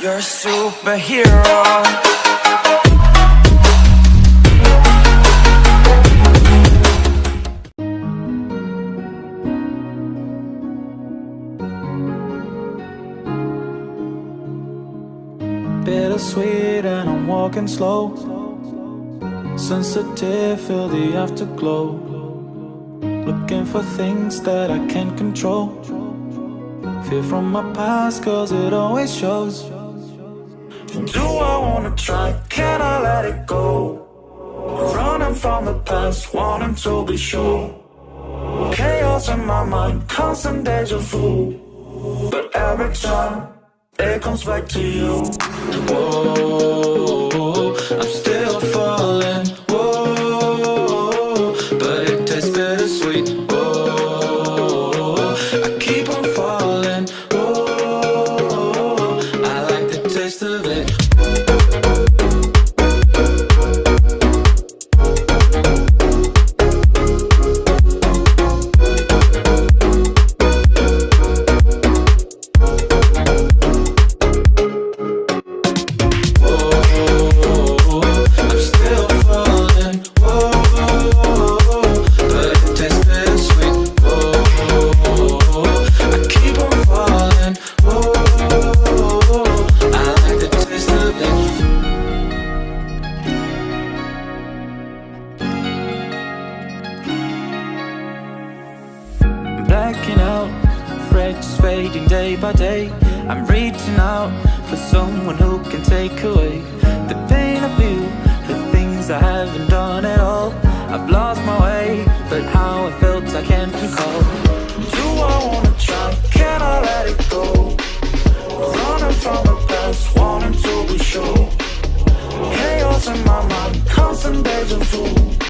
You're a superhero. Bittersweet and I'm walking slow. Sensitive, feel the afterglow. Looking for things that I can't control. Fear from my past, cause it always shows. Do I wanna try? Can I let it go? Running from the past, wanting to be sure. Chaos in my mind, constant deja vu. But every time it comes back to you. Whoa, I'm still falling. Whoa, but it tastes bittersweet. Whoa, I keep on falling. Whoa, I like the taste of it. Blacking out, afraid just fading day by day. I'm reaching out for someone who can take away the pain I feel, the things I haven't done at all. I've lost my way, but how I felt I can't recall. Do I wanna try? Can I let it go? Running from the past, wanting to be sure. Chaos in my mind, constant deja vu.